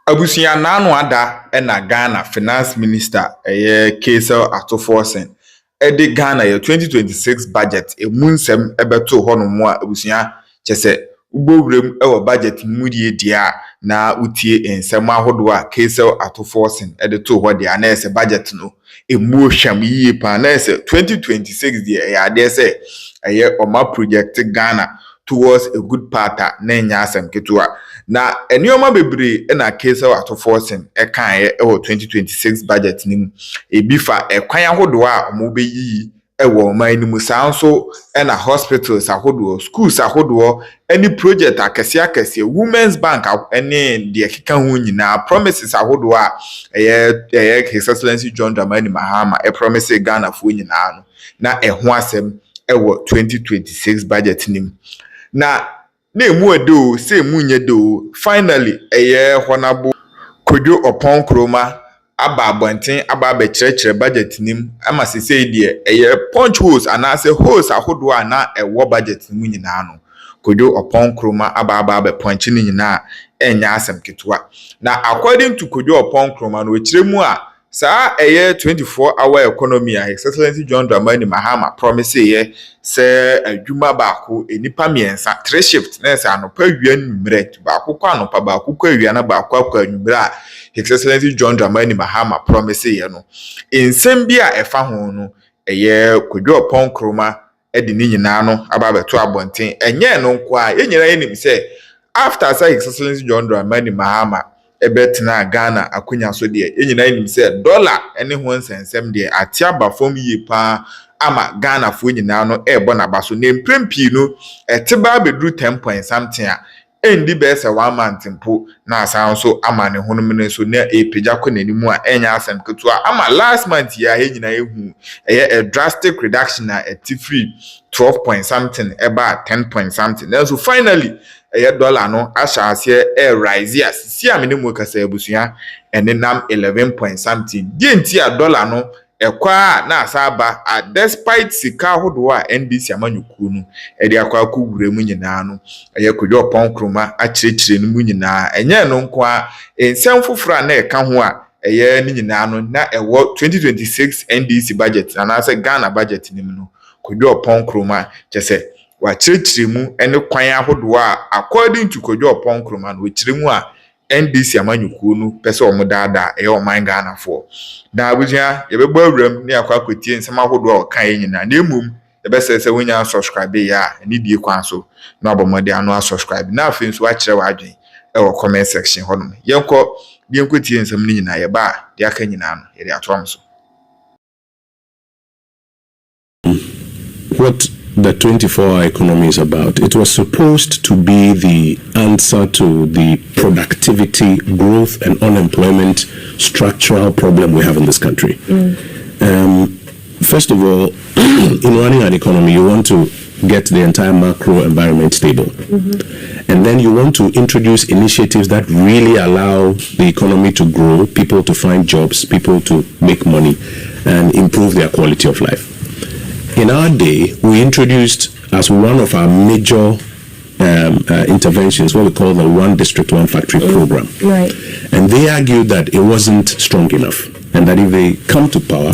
abusia nanu ada na Ghana finance minister Kesel Atoforsen edi Ghana 2026 budget emunsem ebeto hono a abusia chese ugbowrem budget mudie dia na utie ensem ahodo a Kesel Atoforsen edi to ho dia na ese budget no emu hwam yie pa na ese 2026 dia ya de se oma project Ghana towards a good path na nya asem ketua na enioma bebre na Kesel Atoforsen kan 2026 budget nim ebifa ekwan ahodo a omo beyi ewo man ni musanso na hospitals ahodo schools ahodo any project akese women's bank any de keka ho nyina promises ahodo a His Excellency John Dramani Mahama promise Ghana fo nyina no na eho asem ewo 2026 budget nim na emu edo say emu nye do finally honabo Kojo Opon Kroma aba abonten aba be kyerɛkyerɛ budget nim ama sesei de punch holes anase holes ahodo a na ewo budget nim nyina no Kojo Opon Kroma aba be punch ni nyina enya asem ketewa na according to Kojo Opon Kroma no kyerɛmu a saa 24-hour economy a His Excellency John Dramani Mahama promise say adwuma baako enipa miensa 3 shift na say anopa wia numere baako kwa anopa baako kwa wia na baako kwa numere a His Excellency John Dramani Mahama promise no ensem bi a efa ho no Kojo Opon Kroma edi ni nyina no aba beto abonten enye no nko a yenyira yenim say after say His Excellency John Dramani Mahama ebetena Ghana akunya so de enyina nim say dollar ene ho nsensem de atiaba fom yi pa ama Ghana fo nyina no ebo na baso na mprempi no eteba bedru 10 point something a endi be say 1 month mpo na asan so ama ne hono mene so na epeja ko nanimu a enya asem ketua ama last month ya he nyina ehu a drastic reduction na free 12 point something eba 10 point something na so finally dollar no ashase rise as si amene kasa abusua ene nam 11 point something dienti a dollar no ekwa na asaba despite sika hodo a NDC amanyuku no ede akwa akugure mu nyina no Kojo Opon Kroma akyerɛkyerɛ no mu nyina enye no nko a ensem foforo na eka ho a ni nyina no na ewo 2026 NDC budget anase Ghana budget nim no Kojo Opon Kroma kyese wa kyerɛkyerɛmu ene kwan ahodo a according to Kojo Opon Kroma no kyerɛmu a NDC amanyuku no pese omodaada oman Ghana for na abusua yebebo awuram ne akwa kotie nsema ahodo a kan nyina na emum yebese se wonya subscribe ya ni die kwan so na abomode ano subscribe na afin so akyerɛ wadwen comment section honom yenko tie nsem ni nyina yeba de aka nyina no yede atom so. What the 24-hour economy is about. It was supposed to be the answer to the productivity, growth, and unemployment structural problem we have in this country. First of all, in running an economy, you want to get the entire macro environment stable. And then you want to introduce initiatives that really allow the economy to grow, people to find jobs, people to make money, and improve their quality of life. In our day, we introduced as one of our major interventions what we call the One District, One Factory program. Right. And they argued that it wasn't strong enough and that if they come to power,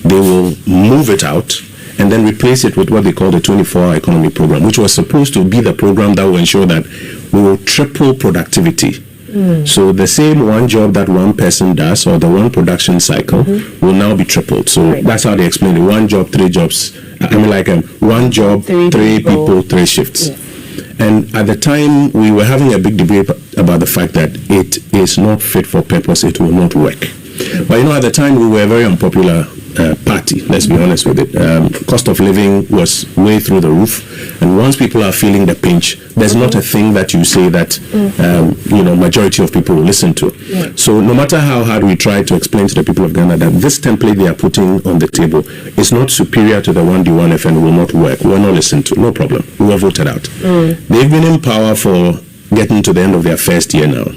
they will move it out and then replace it with what they call the 24-hour economy program, which was supposed to be the program that will ensure that we will triple productivity. So the same one job that one person does or the one production cycle will now be tripled. So that's how they explain it. One job, 3 jobs. I mean, like one job, 3 people, 3 shifts. And at the time, we were having a big debate about the fact that it is not fit for purpose. It will not work. But at the time, we were a very unpopular party, let's be honest with it. Cost of living was way through the roof. And once people are feeling the pinch, there's not a thing that you say that, majority of people will listen to. So no matter how hard we try to explain to the people of Ghana that this template they are putting on the table is not superior to the one D1F and will not work, we're not listened to, no problem. We were voted out. They've been in power for getting to the end of their first year now.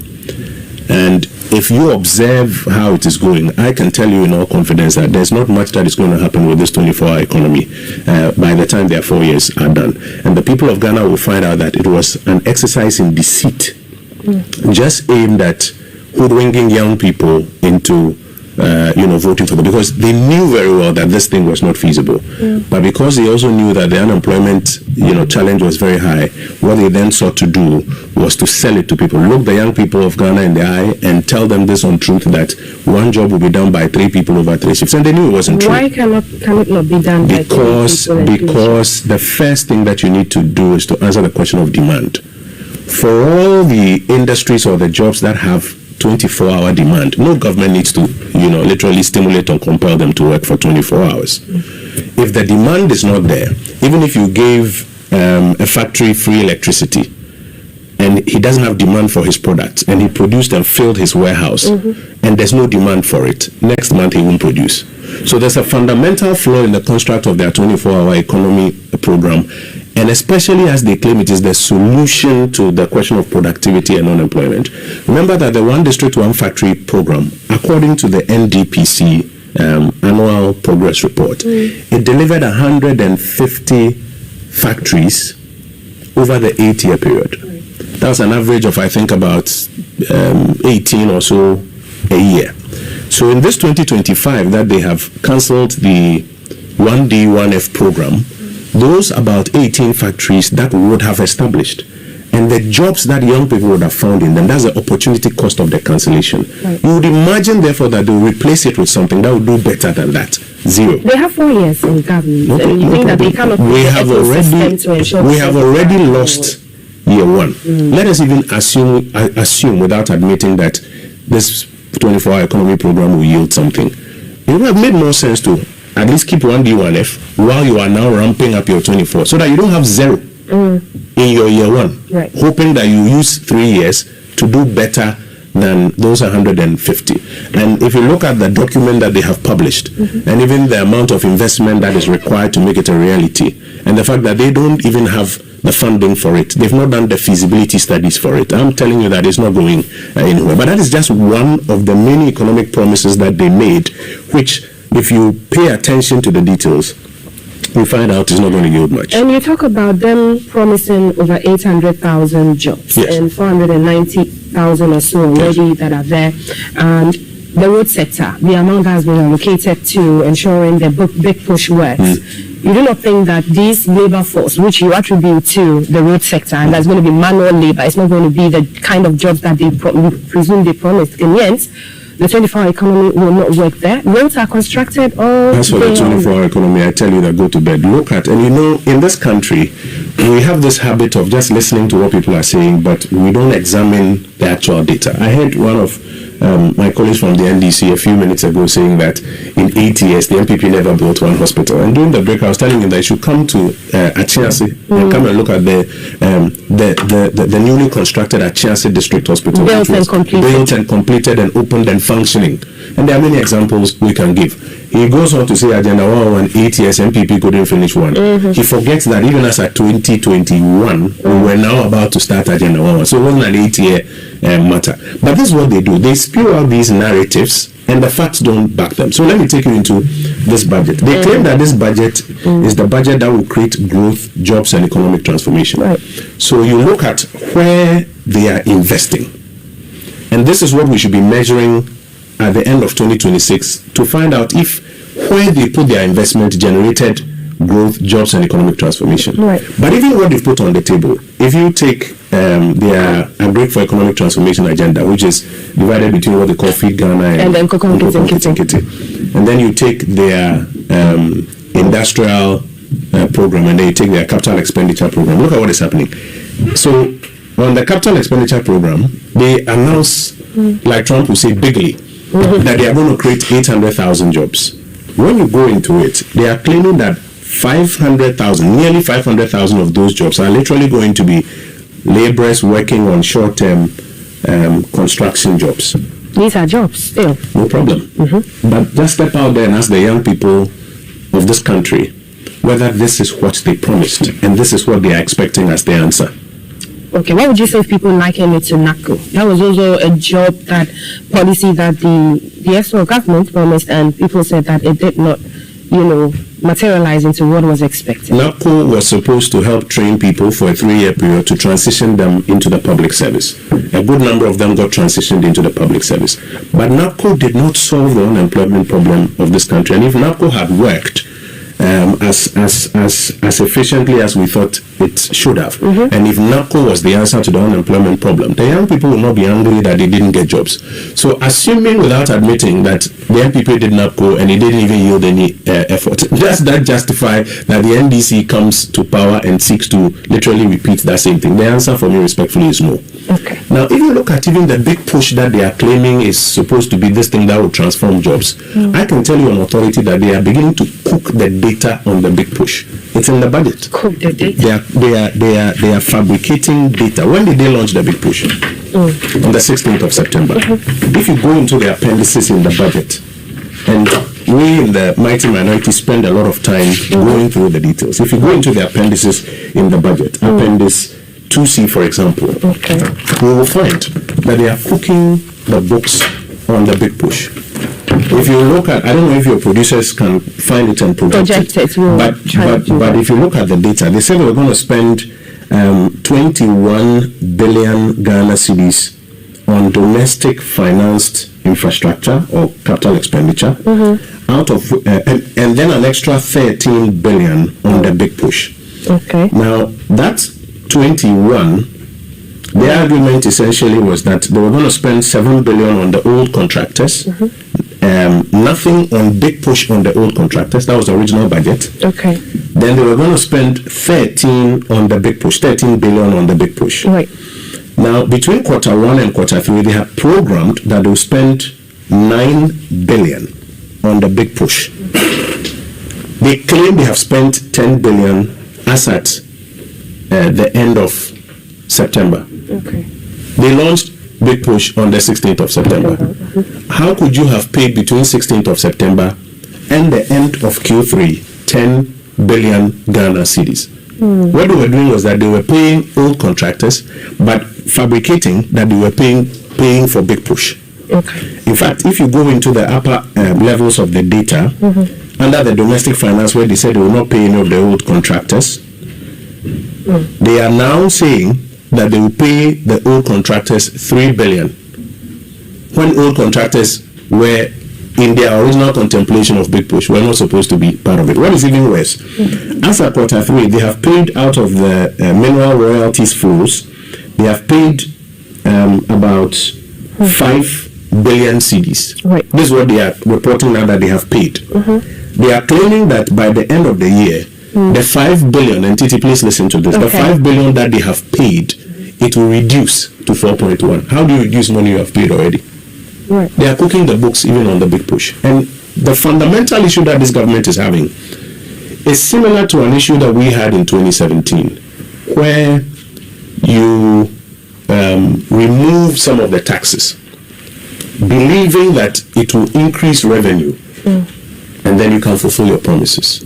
And if you observe how it is going, I can tell you in all confidence that there's not much that is going to happen with this 24-hour economy by the time their 4 years are done. And the people of Ghana will find out that it was an exercise in deceit, just aimed at hoodwinking young people into voting for them, because they knew very well that this thing was not feasible. But because they also knew that the unemployment, challenge was very high, what they then sought to do was to sell it to people. Look the young people of Ghana in the eye and tell them this on truth, that one job will be done by 3 people over 3 shifts. And they knew it wasn't true. Why can it not be done by 3 people? Because the first thing that you need to do is to answer the question of demand. For all the industries or the jobs that have 24-hour demand, no government needs to, literally stimulate or compel them to work for 24 hours. If the demand is not there, even if you gave a factory free electricity and he doesn't have demand for his products, and he produced and filled his warehouse, and there's no demand for it, next month he won't produce. So there's a fundamental flaw in the construct of their 24-hour economy program, and especially as they claim it is the solution to the question of productivity and unemployment. Remember that the One District, One Factory program, according to the NDPC annual progress report, it delivered 150 factories over the 8-year period. That's an average of, I think, about 18 or so a year. So in this 2025 that they have cancelled the 1D, 1F program, those about 18 factories that would have established, and the jobs that young people would have found in them, that's the opportunity cost of the cancellation. Right. You would imagine, therefore, that they will replace it with something that would do better than that. Zero. They have 4 years in government, and you think that they cannot we have already lost year one. Let us even assume without admitting that this 24-hour economy program will yield something. It would have made more sense to at least keep 1D, 1F while you are now ramping up your 24, so that you don't have zero in your year one, right, hoping that you use 3 years to do better than those 150. And if you look at the document that they have published, and even the amount of investment that is required to make it a reality, and the fact that they don't even have the funding for it, they've not done the feasibility studies for it, I'm telling you that it's not going anywhere. But that is just one of the many economic promises that they made, which, if you pay attention to the details, we find out it's not going to yield much. And you talk about them promising over 800,000 jobs, yes, and 490,000 or so already that are there. And the road sector, the amount has been allocated to ensuring the big push works. You do not think that this labor force, which you attribute to the road sector, and that's going to be manual labor, it's not going to be the kind of jobs that they presume they promised. In the end, the 24-hour economy will not work there. Roads are constructed all As for the 24-hour economy, I tell you that go to bed. Look at, and in this country, we have this habit of just listening to what people are saying, but we don't examine the actual data. I heard one of my colleagues from the NDC a few minutes ago saying that in 8 years, the MPP never built one hospital. And during the break, I was telling him that he should come to Achiase and come and look at the newly constructed Achiase District Hospital, built and completed and opened and functioning. And there are many examples we can give. He goes on to say Agenda 101, 8 years, MPP couldn't finish one. He forgets that even as at 2021, we were now about to start Agenda 101. So it wasn't an 8-year matter. But this is what they do. They spew out these narratives, and the facts don't back them. So let me take you into this budget. They claim that this budget is the budget that will create growth, jobs, and economic transformation. Right. So you look at where they are investing. And this is what we should be measuring at the end of 2026 to find out if where they put their investment generated growth, jobs, and economic transformation. Right. But even what they've put on the table, if you take their Agri for Economic Transformation agenda, which is divided between what they call Feed Ghana and then Koko Nkiti, and then you take their industrial program, and then you take their capital expenditure program, look at what is happening. So on the capital expenditure program, they announce, like Trump will say bigly, that they are going to create 800,000 jobs. When you go into it, they are claiming that 500,000, nearly 500,000 of those jobs are literally going to be laborers working on short-term construction jobs. These are jobs still. No problem. But just step out there and ask the young people of this country whether this is what they promised and this is what they are expecting as the answer. Okay, what would you say if people liken it to NACO? That was also a job, that policy that the external government promised, and people said that it did not, materialize into what was expected. NAPCO was supposed to help train people for a 3-year period to transition them into the public service. A good number of them got transitioned into the public service. But NAPCO did not solve the unemployment problem of this country. And if NAPCO had worked as efficiently as we thought it should have, and if NAPCO was the answer to the unemployment problem, the young people will not be angry that they didn't get jobs. So assuming without admitting that the NPP did NAPCO and it didn't even yield any effort, does that justify that the NDC comes to power and seeks to literally repeat that same thing? The answer for me respectfully is no. Okay. Now, if you look at even the big push that they are claiming is supposed to be this thing that will transform jobs, I can tell you on authority that they are beginning to cook the data on the big push. It's in the budget. Cook the data. They are fabricating data. When did they launch the big push? On the 16th of September. If you go into the appendices in the budget, and we in the mighty minority spend a lot of time going through the details. If you go into the appendices in the budget, Appendix 2C, for example, we will find that they are cooking the books on the big push. If you look at, I don't know if your producers can find it and project it, but if you look at the data, they said they were going to spend 21 billion Ghana cedis on domestic financed infrastructure or capital expenditure, out of and then an extra 13 billion on the big push. Okay. Now that's 21. The argument essentially was that they were going to spend 7 billion on the old contractors, nothing on big push on the old contractors. That was the original budget. Okay. Then they were going to spend 13 on the big push, 13 billion on the big push. Right. Now, between quarter 1 and quarter 3, they have programmed that they'll spend 9 billion on the big push. They claim they have spent 10 billion as at the end of September. Okay. They launched Big Push on the 16th of September. How could you have paid between 16th of September and the end of Q3 10 billion Ghana cedis? What they were doing was that they were paying old contractors, but fabricating that they were paying for Big Push. Okay. In fact, if you go into the upper levels of the data, under the domestic finance, where they said they will not pay any of the old contractors, they are now saying that they will pay the old contractors 3 billion, when old contractors were in their original contemplation of Big Push were not supposed to be part of it. What is even worse, as at quarter 3, they have paid out of the mineral royalties flows, they have paid about 5 billion cedis. Right. This is what they are reporting now that they have paid. They are claiming that by the end of the year, the 5 billion, and Titi, please listen to this, the 5 billion that they have paid, it will reduce to 4.1. How do you reduce money you have paid already? Right. They are cooking the books even on the big push. And the fundamental issue that this government is having is similar to an issue that we had in 2017, where you remove some of the taxes, believing that it will increase revenue, and then you can fulfill your promises.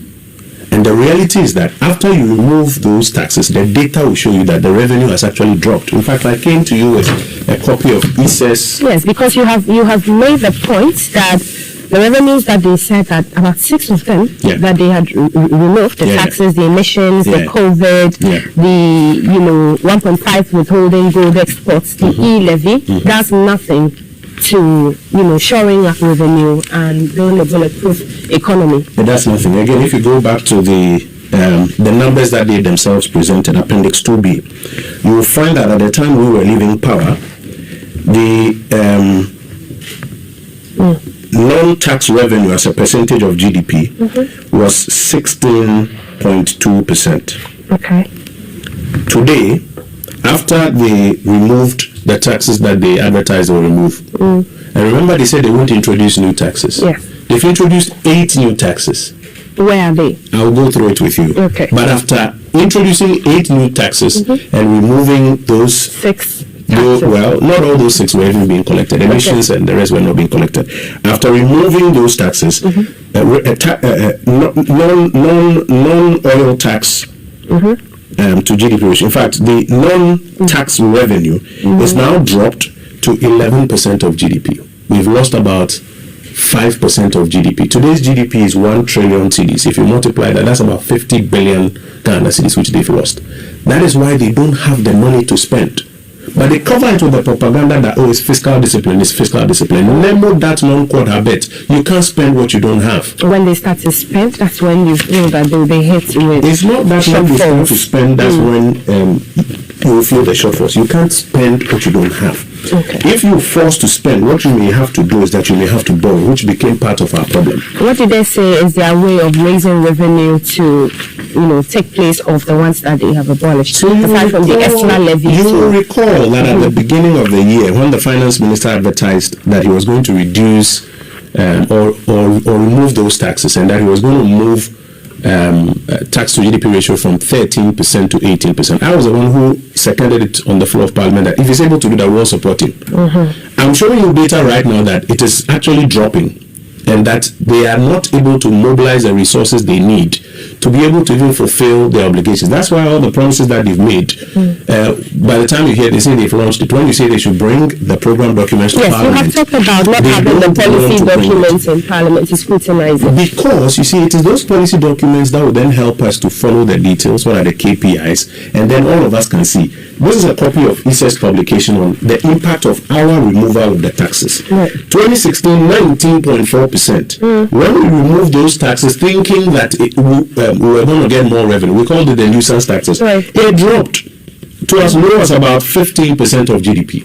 And the reality is that after you remove those taxes, the data will show you that the revenue has actually dropped. In fact, I came to you with a copy of ESES. Yes, because you have made the point that the revenues that they said that about 6 of them that they had removed, the taxes, the emissions, the COVID, the 1.5 withholding gold exports, the e-levy, that's nothing to shoring up revenue and building a bulletproof economy. But that's nothing. Again, if you go back to the numbers that they themselves presented, Appendix 2B, you will find that at the time we were leaving power, the non-tax revenue as a percentage of GDP was 16.2%. Okay. Today, after they removed the taxes that they advertised or removed, and remember they said they won't introduce new taxes. Yeah. They've introduced 8 new taxes. Where are they? I'll go through it with you. Okay. But after introducing 8 new taxes and removing those 6 well, not all those 6 were even being collected. Emissions and the rest were not being collected. After removing those taxes, non-oil tax to GDP ratio. In fact, the non-tax revenue is now dropped to 11% of GDP. We've lost about 5% of GDP. Today's GDP is 1 trillion cedis. If you multiply that, that's about 50 billion Ghana cedis, which they've lost. That is why they don't have the money to spend. But they cover it with the propaganda that, oh, it's fiscal discipline, it's fiscal discipline. Remember that non-quad habit. You can't spend what you don't have. When they start to spend, that's when you feel that they'll be hit with. It's not that when you start to spend, that's when you will feel the shortfalls. You can't spend what you don't have. Okay. If you're forced to spend, what you may have to do is that you may have to borrow, which became part of our problem. What did they say is their way of raising revenue to, take place of the ones that they have abolished? So aside from the extra levy. You will recall that at the beginning of the year, when the finance minister advertised that he was going to reduce or remove those taxes, and that he was going to move tax to GDP ratio from 13% to 18%. I was the one who seconded it on the floor of Parliament that if he's able to do that, we'll support him. I'm showing you data right now that it is actually dropping, and that they are not able to mobilize the resources they need to be able to even fulfill their obligations. That's why all the promises that they've made, by the time you hear they say they've launched it, when you say they should bring the program documents to Parliament. Yes, you have talked about not having the policy documents in Parliament to scrutinize it. Because, you see, it is those policy documents that will then help us to follow the details, what are the KPIs, and then all of us can see. This is a copy of ESE's publication on the impact of our removal of the taxes. Right. 2016, 19.4%. When we removed those taxes, thinking that we were going to get more revenue, we called it the nuisance taxes. Right. It dropped to as low as about 15% of GDP.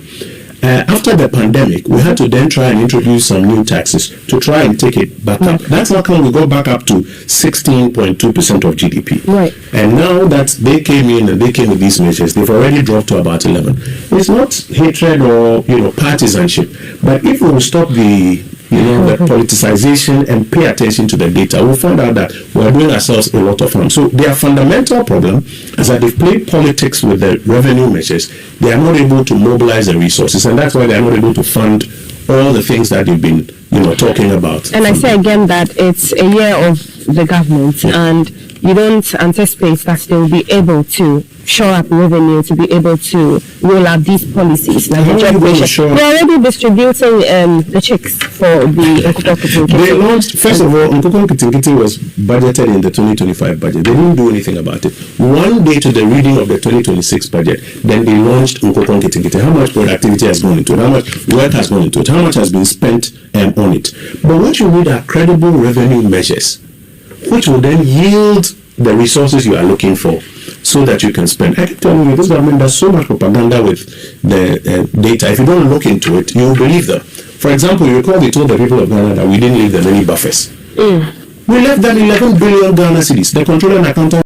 After the pandemic, we had to then try and introduce some new taxes to try and take it back up. That's how come we go back up to 16.2% of GDP. Right. And now that they came in and they came with these measures, they've already dropped to about 11. It's not hatred or partisanship, but if we will stop the politicization and pay attention to the data, we'll find out that we're doing ourselves a lot of harm. So their fundamental problem is that they've played politics with the revenue measures. They are not able to mobilize the resources, and that's why they are not able to fund all the things that they've been talking about. And I say again that it's a year of the government, and you don't anticipate that they will be able to shore up revenue to be able to roll out these policies like the job creation. They're already distributing the checks for the Nkukong Kitingiti. They launched, first of all, Nkukong Kitingiti was budgeted in the 2025 budget. They didn't do anything about it. One day to the reading of the 2026 budget, then they launched Nkukong Kitingiti. How much productivity has gone into it? How much work has gone into it? How much has been spent on it? But what you need are credible revenue measures, which will then yield the resources you are looking for so that you can spend. I keep telling you, this government does so much propaganda with the data. If you don't look into it, you will believe them. For example, you recall they told the people of Ghana that we didn't leave them any buffers. We left them 11 billion Ghana cedis. The controller and accountant